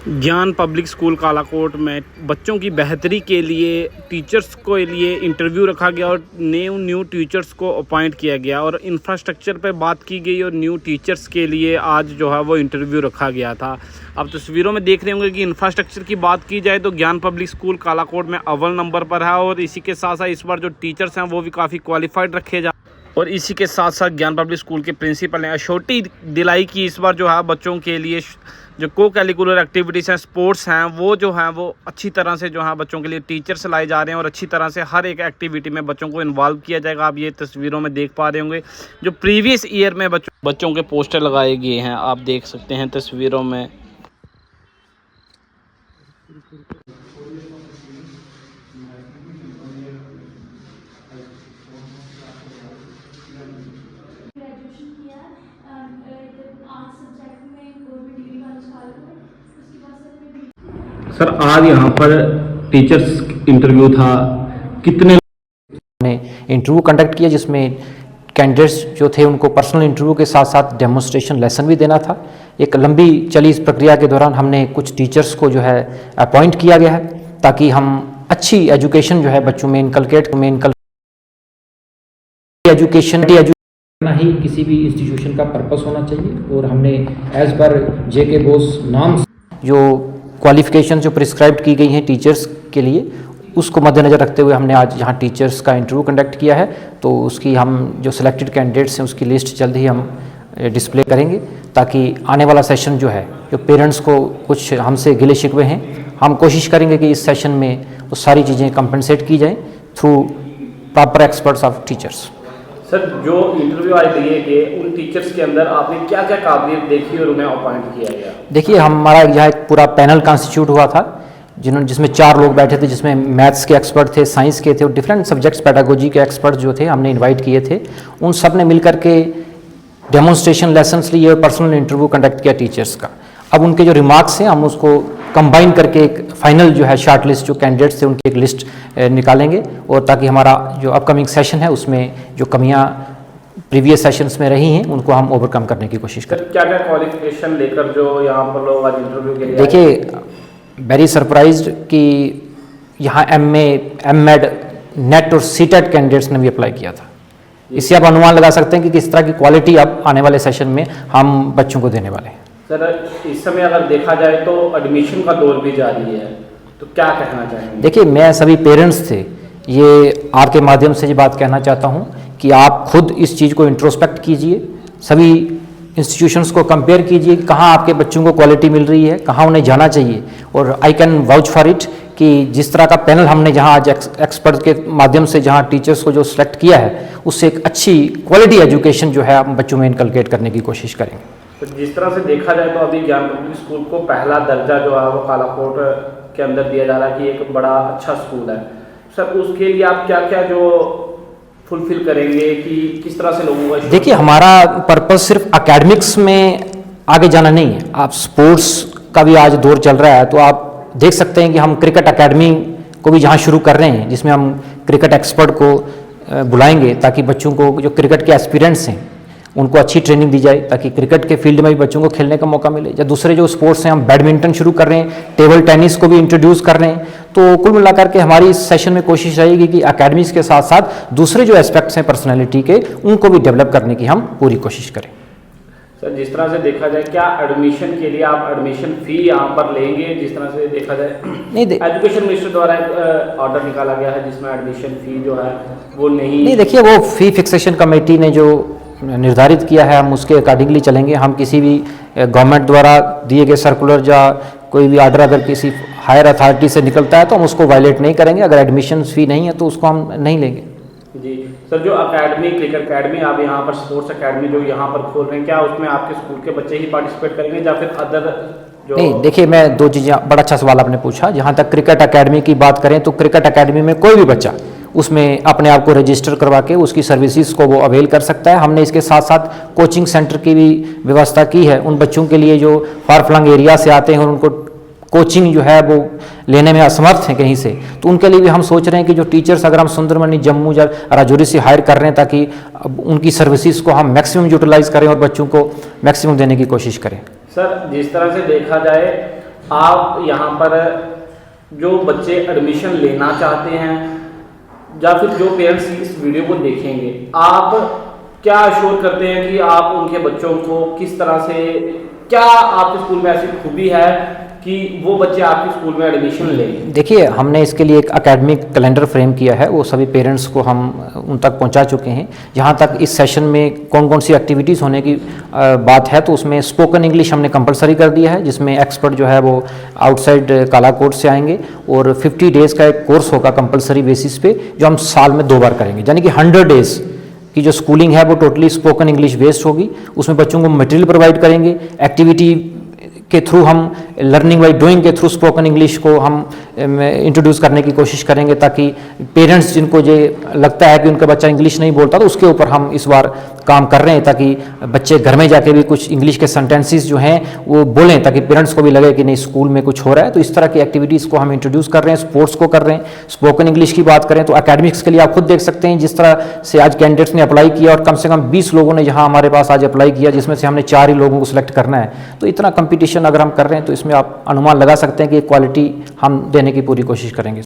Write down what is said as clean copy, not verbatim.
ज्ञान public school Kalakot में बच्चों की बेहतरी के लिए टीचर्स को लिए इंटरव्यू रखा गया और न्यू टीचर्स को अपॉइंट किया गया और इंफ्रास्ट्रक्चर पे बात की गई और न्यू टीचर्स के लिए आज जो है वो इंटरव्यू रखा गया था। अब तस्वीरों में देख रहे होंगे कि इंफ्रास्ट्रक्चर की बात की जाए तो ज्ञान पब्लिक स्कूल कालाकोट में अव्वल नंबर पर है और इसी के साथ साथ इस बार जो टीचर्स हैं वो भी काफ़ी क्वालिफाइड रखे जा और इसी के साथ साथ ज्ञान पब्लिक स्कूल के प्रिंसिपल ने अश्योरिटी दिलाई कि इस बार जो है बच्चों के लिए जो को करिकुलर एक्टिविटीज़ हैं, स्पोर्ट्स हैं, वो जो हैं वो अच्छी तरह से जो है बच्चों के लिए टीचर्स लाए जा रहे हैं और अच्छी तरह से हर एक एक्टिविटी में बच्चों को इन्वॉल्व किया जाएगा। आप ये तस्वीरों में देख पा रहे होंगे जो प्रीवियस ईयर में बच्चों के पोस्टर लगाए गए हैं, आप देख सकते हैं तस्वीरों में। ग्रेजुएशन किया आर्ट्स सब्जेक्ट में गवर्नमेंट डिग्री कॉलेज कालकोट। उसके बाद सर आज यहाँ पर टीचर्स इंटरव्यू था, कितने ने इंटरव्यू कंडक्ट किया जिसमें कैंडिडेट्स जो थे उनको पर्सनल इंटरव्यू के साथ साथ डेमोन्स्ट्रेशन लेसन भी देना था। एक लंबी चली इस प्रक्रिया के दौरान हमने कुछ टीचर्स को जो है अपॉइंट किया गया है ताकि हम अच्छी एजुकेशन जो है बच्चों में इनकलकेट एजुकेशन ही किसी भी इंस्टीट्यूशन का पर्पस होना चाहिए और हमने एज पर जेके बोस नाम जो क्वालिफिकेशन जो प्रिस्क्राइब की गई हैं टीचर्स के लिए उसको मद्देनज़र रखते हुए हमने आज यहाँ टीचर्स का इंटरव्यू कंडक्ट किया है। तो उसकी हम जो सिलेक्टेड कैंडिडेट्स हैं उसकी लिस्ट जल्द ही हम डिस्प्ले करेंगे ताकि आने वाला सेशन जो है जो पेरेंट्स को कुछ हमसे गिले शिकवे हैं हम कोशिश करेंगे कि इस सेशन में वो सारी चीज़ें कंपनसेट की जाएँ through proper experts of teachers. Sir जो इंटरव्यू आज दिए गए उन टीचर्स के अंदर आपने क्या क्या काबिलियत देखी और उन्हें अपॉइंट किया गया? देखिए हमारा यहाँ एक पूरा पैनल कॉन्स्टिट्यूट हुआ था जिसमें 4 लोग बैठे थे, जिसमें मैथ्स के एक्सपर्ट थे, साइंस के थे और डिफरेंट सब्जेक्ट्स पेडागोजी के एक्सपर्ट जो थे हमने इनवाइट किए थे। उन सब ने मिलकर के डेमोन्स्ट्रेशन लेसन्स लिए और पर्सनल इंटरव्यू कंडक्ट किया टीचर्स का। अब उनके जो रिमार्क्स हैं हम उसको कंबाइन करके एक फाइनल जो है शॉर्ट लिस्ट जो कैंडिडेट्स थे उनकी एक लिस्ट निकालेंगे और ताकि हमारा जो अपकमिंग सेशन है उसमें जो कमियाँ प्रीवियस सेशंस में रही हैं उनको हम ओवरकम करने की कोशिश करें। क्या क्या क्वालिफिकेशन लेकर जो यहाँ पर लोग आज इंटरव्यू के लिए देखिए वेरी सरप्राइज्ड कि यहाँ MA, MEd, नेट और सीटेट कैंडिडेट्स ने भी अप्लाई किया था। इससे आप अनुमान लगा सकते हैं कि किस तरह की क्वालिटी अब आने वाले सेशन में हम बच्चों को देने वाले हैं। सर इस समय अगर देखा जाए तो एडमिशन का दौर भी जारी है, तो क्या कहना चाहेंगे? देखिए मैं सभी पेरेंट्स थे ये आपके माध्यम से ये बात कहना चाहता हूँ कि आप खुद इस चीज़ को इंट्रोस्पेक्ट कीजिए, सभी इंस्टीट्यूशंस को कंपेयर कीजिए कहाँ आपके बच्चों को क्वालिटी मिल रही है, कहाँ उन्हें जाना चाहिए। और I can vouch for it कि जिस तरह का पैनल हमने जहाँ आज एक्सपर्ट के माध्यम से जहाँ टीचर्स को जो सिलेक्ट किया है उससे एक अच्छी क्वालिटी एजुकेशन जो है हम बच्चों में इनकलकेट करने की कोशिश करेंगे। तो जिस तरह से देखा जाए तो अभी ज्ञान पब्लिक स्कूल को पहला दर्जा जो है वो कालाकोट के अंदर दिया जा रहा है कि एक बड़ा अच्छा स्कूल है। सर उसके लिए आप क्या क्या जो फुलफिल करेंगे कि किस तरह से लोगों का? देखिए हमारा पर्पस सिर्फ एकेडमिक्स में आगे जाना नहीं है, आप स्पोर्ट्स का भी आज दौर चल रहा है तो आप देख सकते हैं कि हम क्रिकेट एकेडमी को भी जहाँ शुरू कर रहे हैं जिसमें हम क्रिकेट एक्सपर्ट को बुलाएंगे ताकि बच्चों को जो क्रिकेट के एस्पिरेंट्स हैं उनको अच्छी ट्रेनिंग दी जाए ताकि क्रिकेट के फील्ड में भी बच्चों को खेलने का मौका मिले। या दूसरे जो स्पोर्ट्स हैं हम बैडमिंटन शुरू कर रहे हैं, टेबल टेनिस को भी इंट्रोड्यूस कर रहे हैं। तो कुल मिलाकर के हमारी इस सेशन में कोशिश रहेगी कि एकेडमिक्स के साथ साथ दूसरे जो एस्पेक्ट्स हैं पर्सनैलिटी के उनको भी डेवलप करने की हम पूरी कोशिश करें। सर जिस तरह से देखा जाए क्या एडमिशन के लिए आप एडमिशन फ़ी यहाँ पर लेंगे? जिस तरह से देखा जाए नहीं एजुकेशन मिनिस्टर द्वारा एक ऑर्डर निकाला गया है जिसमें एडमिशन फ़ी जो है वो नहीं देखिए वो फ़ी फिक्सेशन कमेटी ने जो निर्धारित किया है हम उसके अकॉर्डिंगली चलेंगे। हम किसी भी गवर्नमेंट द्वारा दिए गए सर्कुलर या कोई भी ऑर्डर अगर किसी हायर अथॉरिटी से निकलता है तो हम उसको वायलेट नहीं करेंगे। अगर एडमिशन फ़ी नहीं है तो उसको हम नहीं लेंगे। जी सर जो अकेडमी क्रिकेट अकेडमी आप यहाँ पर स्पोर्ट्स अकेडमी जो यहाँ पर खोल रहे हैं क्या उसमें आपके स्कूल के बच्चे ही पार्टिसिपेट करेंगे या फिर अदर जो? नहीं देखिए मैं 2 चीज़ें, बड़ा अच्छा सवाल आपने पूछा। जहाँ तक क्रिकेट अकेडमी की बात करें तो क्रिकेट अकेडमी में कोई भी बच्चा उसमें अपने आप को रजिस्टर करवा के उसकी सर्विसेज को वो अवेल कर सकता है। हमने इसके साथ साथ कोचिंग सेंटर की भी व्यवस्था की है उन बच्चों के लिए जो फार फ्लंग एरिया से आते हैं और उनको कोचिंग जो है वो लेने में असमर्थ हैं कहीं से, तो उनके लिए भी हम सोच रहे हैं कि जो टीचर्स अगर हम सुंदरमनी, जम्मू या राजौरी से हायर कर रहे हैं ताकि उनकी सर्विसेज को हम मैक्सिमम यूटिलाइज करें और बच्चों को मैक्सिमम देने की कोशिश करें। सर जिस तरह से देखा जाए आप यहाँ पर जो बच्चे एडमिशन लेना चाहते हैं या फिर जो पेरेंट्स इस वीडियो को देखेंगे, आप क्या अश्योर करते हैं कि आप उनके बच्चों को किस तरह से, क्या आपके स्कूल में ऐसी खूबी है कि वो बच्चे आपके स्कूल में एडमिशन लें? देखिए, हमने इसके लिए एक एकेडमिक कैलेंडर फ्रेम किया है, वो सभी पेरेंट्स को हम उन तक पहुंचा चुके हैं। जहां तक इस सेशन में कौन कौन सी एक्टिविटीज़ होने की बात है, तो उसमें स्पोकन इंग्लिश हमने कंपलसरी कर दिया है, जिसमें एक्सपर्ट जो है वो आउटसाइड कालाकोट से आएंगे और 50 डेज़ का एक कोर्स होगा कंपलसरी बेसिस पे, जो हम साल में 2 बार करेंगे। यानी कि 100 डेज़ की जो स्कूलिंग है वो टोटली स्पोकन इंग्लिश बेस्ड होगी। उसमें बच्चों को मटेरियल प्रोवाइड करेंगे, एक्टिविटी के थ्रू हम लर्निंग बाई डूइंग के थ्रू स्पोकन इंग्लिश को हम इंट्रोड्यूस करने की कोशिश करेंगे, ताकि पेरेंट्स जिनको ये लगता है कि उनका बच्चा इंग्लिश नहीं बोलता, तो उसके ऊपर हम इस बार काम कर रहे हैं, ताकि बच्चे घर में जाके भी कुछ इंग्लिश के सेंटेंसेस जो हैं वो बोलें, ताकि पेरेंट्स को भी लगे कि नहीं स्कूल में कुछ हो रहा है। तो इस तरह की एक्टिविटीज़ को हम इंट्रोड्यूस कर रहे हैं, स्पोर्ट्स को कर रहे हैं। स्पोकन इंग्लिश की बात करें तो एकेडमिक्स के लिए आप खुद देख सकते हैं, जिस तरह से आज कैंडिडेट्स ने अप्लाई किया और कम से कम 20 लोगों ने यहाँ हमारे पास आज अप्लाई किया, जिसमें से हमने 4 ही लोगों को सिलेक्ट करना है। तो इतना कंपटीशन अगर हम कर रहे हैं तो इसमें आप अनुमान लगा सकते हैं कि क्वालिटी हम देने की पूरी कोशिश करेंगे।